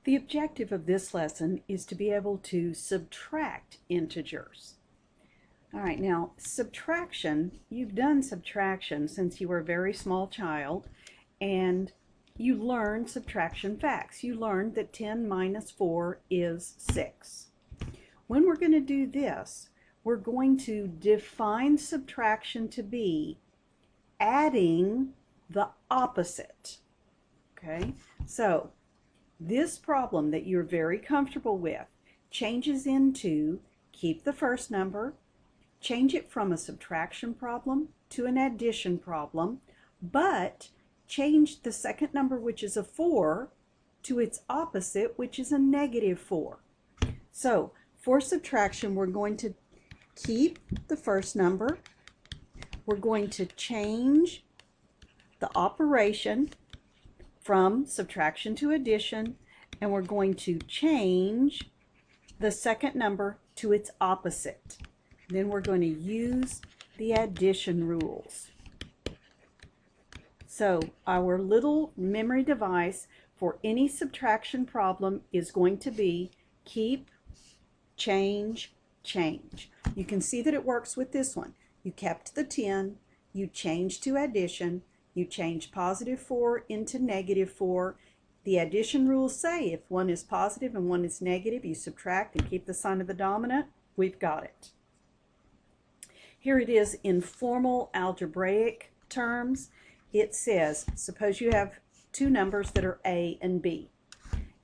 The objective of this lesson is to be able to subtract integers. All right, now subtraction, you've done subtraction since you were a very small child, and you learned subtraction facts. You learned that 10 minus 4 is 6. When we're going to do this, we're going to define subtraction to be adding the opposite. Okay, so this problem that you're very comfortable with changes into keep the first number, change it from a subtraction problem to an addition problem, but change the second number, which is a 4, to its opposite, which is a negative 4. So for subtraction, we're going to keep the first number. We're going to change the operation from subtraction to addition, and we're going to change the second number to its opposite. Then we're going to use the addition rules. So our little memory device for any subtraction problem is going to be keep, change, change. You can see that it works with this one. You kept the 10, you changed to addition, you change positive 4 into negative 4. The addition rules say if one is positive and one is negative, you subtract and keep the sign of the dominant. We've got it. Here it is in formal algebraic terms. It says, suppose you have two numbers that are A and B.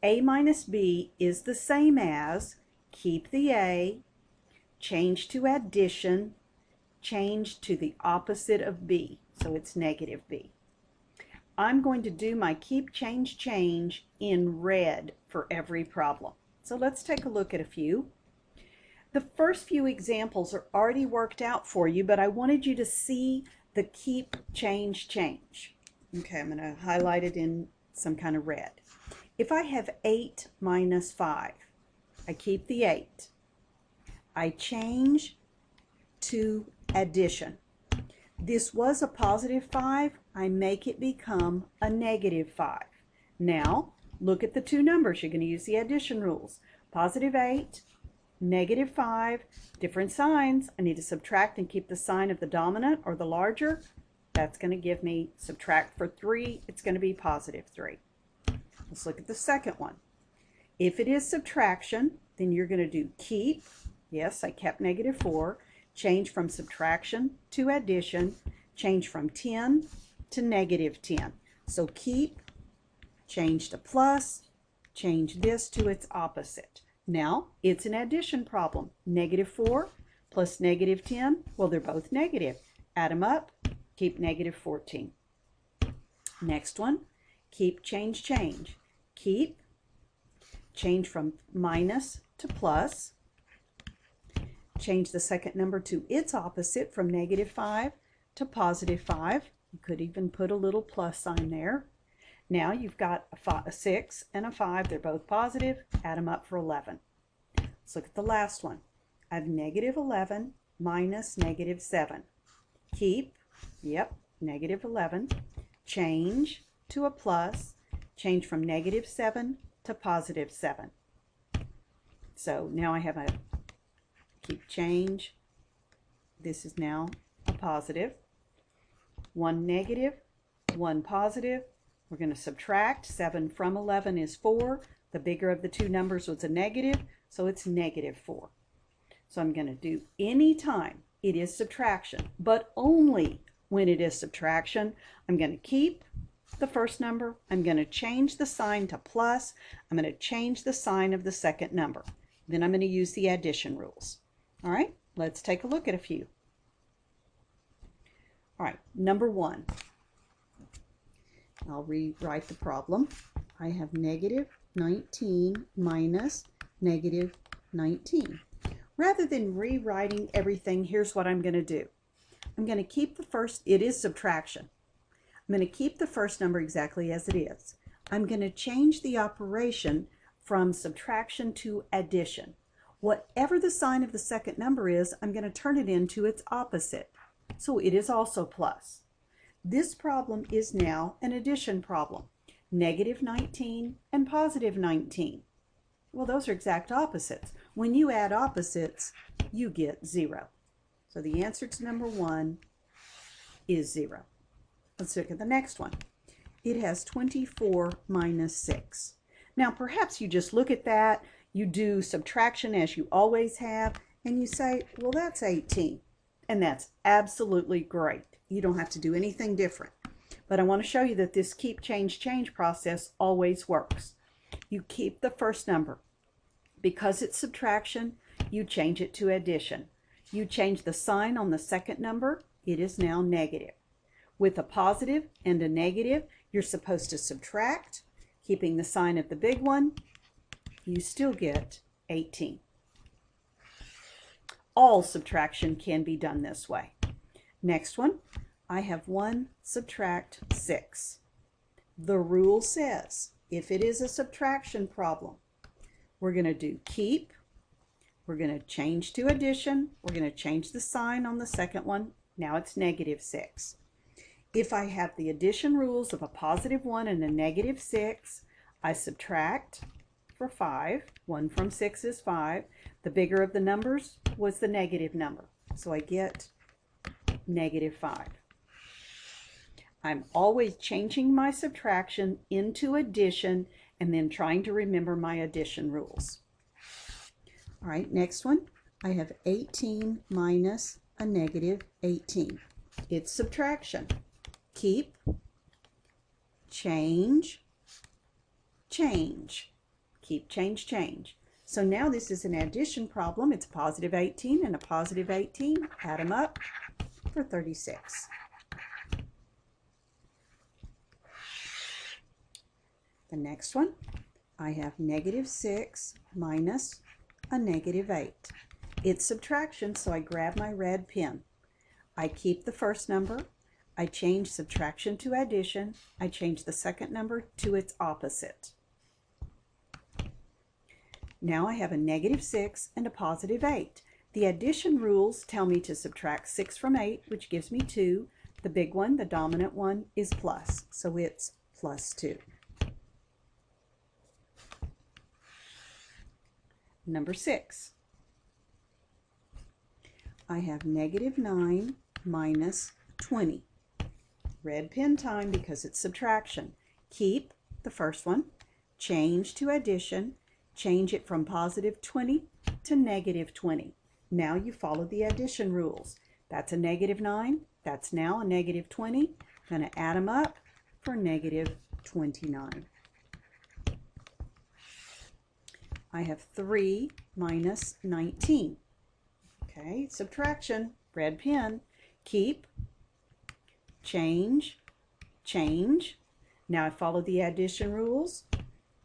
A minus B is the same as keep the A, change to addition, change to the opposite of B. So it's negative B. I'm going to do my keep, change, change in red for every problem. So let's take a look at a few. The first few examples are already worked out for you, but I wanted you to see the keep, change, change. Okay, I'm going to highlight it in some kind of red. If I have 8 minus 5, I keep the 8. I change to addition. This was a positive 5. I make it become a negative 5. Now, look at the two numbers. You're going to use the addition rules. Positive 8, negative 5, different signs. I need to subtract and keep the sign of the dominant or the larger. That's going to give me, subtract for 3, it's going to be positive 3. Let's look at the second one. If it is subtraction, then you're going to do keep. Yes, I kept negative 4. Change from subtraction to addition. Change from 10 to negative 10. So keep, change to plus, change this to its opposite. Now, it's an addition problem. Negative 4 plus negative 10, well, they're both negative. Add them up, keep negative 14. Next one, keep, change, change. Keep, change from minus to plus, change the second number to its opposite from negative 5 to positive 5. You could even put a little plus sign there. Now you've got a 6 and a 5. They're both positive. Add them up for 11. Let's look at the last one. I have negative 11 minus negative 7. Keep, yep, negative 11. Change to a plus. Change from negative 7 to positive 7. So now I have a keep, change. This is now a positive. One negative, one positive. We're going to subtract. 7 from 11 is 4. The bigger of the two numbers was a negative, so it's negative 4. So I'm going to do any time it is subtraction, but only when it is subtraction. I'm going to keep the first number. I'm going to change the sign to plus. I'm going to change the sign of the second number. Then I'm going to use the addition rules. All right, let's take a look at a few. All right, number 1. I'll rewrite the problem. I have negative 19 minus negative 19. Rather than rewriting everything, here's what I'm going to do. I'm going to keep the first, it is subtraction. I'm going to keep the first number exactly as it is. I'm going to change the operation from subtraction to addition. Whatever the sign of the second number is, I'm going to turn it into its opposite. So it is also plus. This problem is now an addition problem. negative 19 and positive 19. Well, those are exact opposites. When you add opposites, you get 0. So the answer to number 1 is 0. Let's look at the next one. It has 24 minus 6. Now, perhaps you just look at that, you do subtraction as you always have, and you say, well, that's 18. And that's absolutely great. You don't have to do anything different. But I want to show you that this keep, change, change process always works. You keep the first number. Because it's subtraction, you change it to addition. You change the sign on the second number, it is now negative. With a positive and a negative, you're supposed to subtract. Keeping the sign of the big one, you still get 18. All subtraction can be done this way. Next one, I have 1 subtract 6. The rule says if it is a subtraction problem, we're going to do keep, we're going to change to addition, we're going to change the sign on the second one, now it's negative 6. If I have the addition rules of a positive 1 and a negative 6, I subtract for 5. 1 from 6 is 5. The bigger of the numbers was the negative number, so I get negative 5. I'm always changing my subtraction into addition and then trying to remember my addition rules. All right, next one. I have 18 minus a negative 18. It's subtraction. Keep, change, change. Keep, change, change. So now this is an addition problem. It's a positive 18 and a positive 18. Add them up for 36. The next one, I have negative 6 minus a negative 8. It's subtraction, so I grab my red pen. I keep the first number. I change subtraction to addition. I change the second number to its opposite. Now I have a negative 6 and a positive 8. The addition rules tell me to subtract 6 from 8, which gives me 2. The big one, the dominant one, is plus, so it's plus 2. Number 6. I have negative 9 minus 20. Red pen time because it's subtraction. Keep the first one, change to addition, change it from positive 20 to negative 20. Now you follow the addition rules. That's a negative 9, that's now a negative 20. I'm going to add them up for negative 29. I have 3 minus 19. Okay, subtraction, red pen, keep, change, change. Now I follow the addition rules.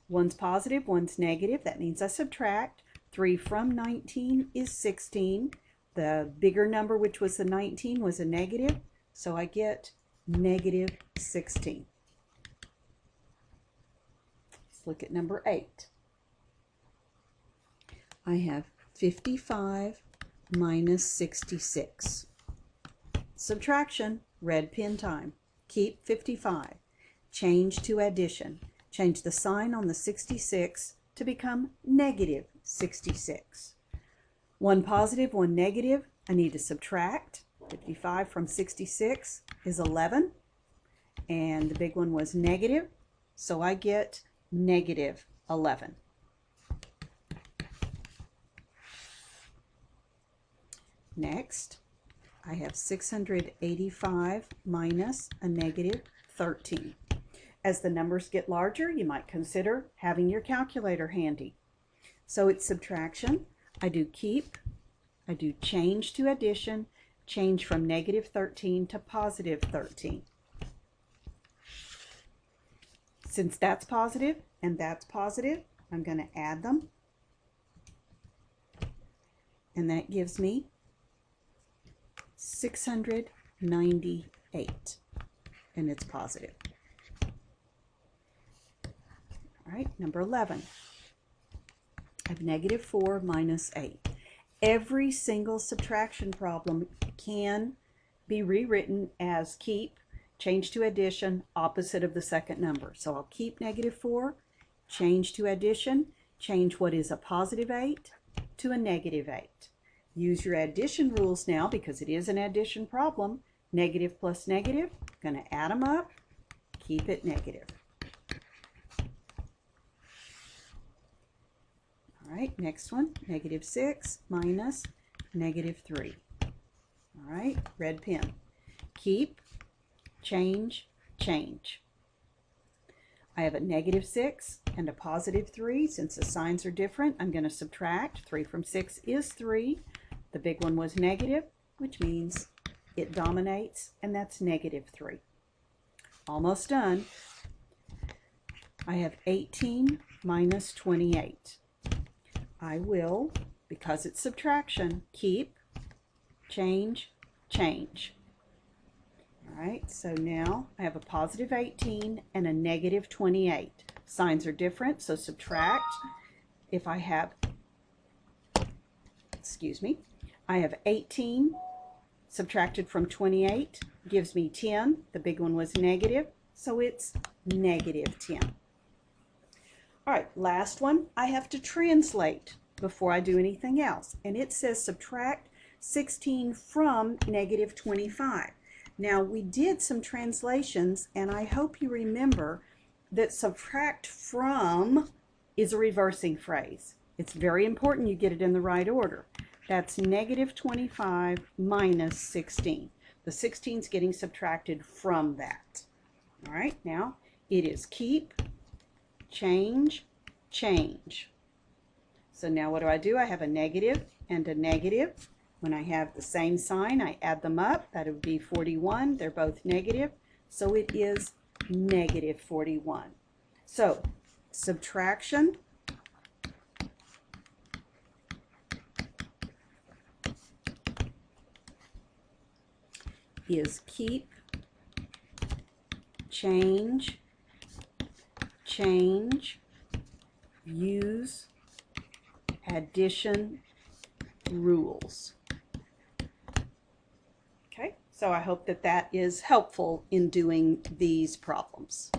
One's positive, one's negative. That means I subtract. 3 from 19 is 16. The bigger number, which was the 19, was a negative, so I get negative 16. Let's look at number 8. I have 55 minus 66. Subtraction, red pen time. Keep 55. Change to addition. Change the sign on the 66 to become negative 66. One positive, one negative. I need to subtract. 55 from 66 is 11. And the big one was negative, so I get negative 11. Next, I have 685 minus a negative 13. As the numbers get larger, you might consider having your calculator handy. So it's subtraction. I do keep, I do change to addition, change from negative 13 to positive 13. Since that's positive and that's positive, I'm going to add them. And that gives me 698, and it's positive. All right, number 11. I have negative 4 minus 8. Every single subtraction problem can be rewritten as keep, change to addition, opposite of the second number. So I'll keep -4, change to addition, change what is a +8 to a -8. Use your addition rules now because it is an addition problem. Negative plus negative, going to add them up, keep it negative. All right, next one, -6 minus -3. All right, red pen. Keep, change, change. I have a -6 and a +3. Since the signs are different, I'm going to subtract. 3 from 6 is 3. The big one was negative, which means it dominates, and that's -3. Almost done. I have 18 minus 28. I will, because it's subtraction, keep, change, change. All right, so now I have a +18 and a -28. Signs are different, so subtract. If I have, I have 18 subtracted from 28 gives me 10. The big one was negative, so it's -10. All right, last one. I have to translate before I do anything else, and it says subtract 16 from -25. Now, we did some translations, and I hope you remember that subtract from is a reversing phrase. It's very important you get it in the right order. That's -25 minus 16. The 16 is getting subtracted from that. All right, now it is keep, change, change. So now what do? I have a negative and a negative. When I have the same sign, I add them up. That would be 41. They're both negative. So it is -41. So subtraction is keep, change, change, use addition rules. Okay, so I hope that that is helpful in doing these problems.